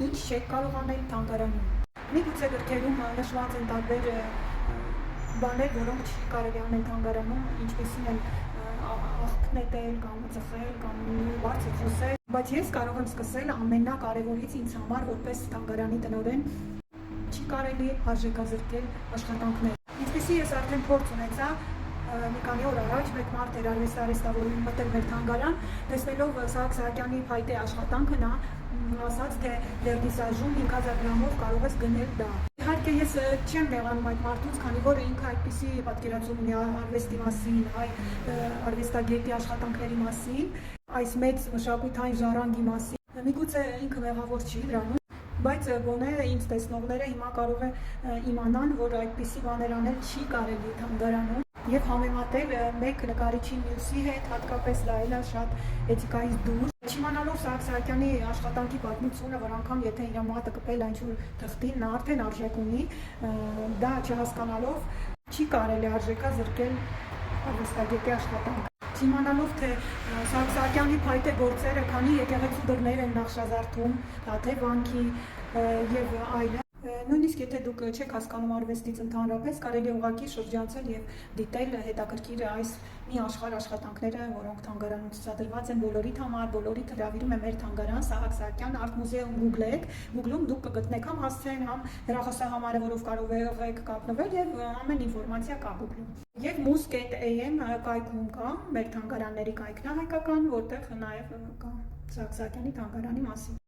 ինչ չեք կարող անել թանգարանում։ Միգուցե գրքերում նշված են տարբեր բաներ, որոնք չի կարելի անել թանգարանում, ինչպեսին են աղբն նետել կամ ծխել կամ բարձր խոսել, բայց ես կարող եմ սկսել ամենակարևորից ինձ համար որպես թանգարանի տնօրեն չի կարելի արժեքազրկել աշխատանքներ։ Ինչպեսի ես արդեն փորձ ունեցա մի քանի օր առաջ մեկ մարդ էր արվեստարեստավորում մտել մեր թանգարան, տեսնելով Սահակ Սահակյանի փայտե աշխատանքը նա ասաց, թե վերնիսաժում 5000 դրամով կարող ես գնել դա։ Իհարկե ես չեմ նեղանում այդ մարդուց, քանի որ ինքը այդպիսի պատկերացում ունի արվեստի մասին, արվեստագետի աշխատանքների մասին, այս մեծ մշակութային ժառանգի մասին։ Միգուցե ինքը մեղավոր չի դրանում, բայց գոնե ինձ տեսնողները հիմա կարող է իմանան, որ այդպիսի բաներ անել չի կարելի թանգարանում եւ համեմատել մեկ նկարիչի մյուսի հետ, հատկապես դա էլ է շատ էթիկայից դուրս։ Չիմանալով Սահակ Սահակյանի աշխատանքի պատմությունը, որ անգամ եթե իր մատը կպել ինչ-որ թղթին, նա արդեն արժեք ունի, դա չհասկանալով չի կարելի արժեքազրկել արվեստագետի աշխատանքը։ Չիմանալով թե Սահակ Սահակյանի փայտե գործերը քանի եկեղեցու դռներ են Նախշազարդում, թե վանքի եւ այլն։ Նույնիսկ եթե դուք չեք հասկանում արվեստից ընդհանրապես, կարելի է ուղղակի շրջանցել եւ դիտել հետաքրքիր այս մի աշխարհ աշխատանքները, որոնք թանգարանում ցուցադրված են բոլորիդ համար, բոլորիդ հրավիրում է մեր թանգարան Սահակ Սահակյան Art Museum գուգլեք, Google-ում դուք կգտնեք համ հասցեն, համ հեռախոսահամարը, որով կարող եք կապնվել եւ ամեն ինֆորմացիա կա Google-ում։ Եվ muz.am կայքում կա մեր թանգարանների կայքն է հայկական, որտեղ նաեւ կա Սահակ Սահակյանի թանգարանի մասին։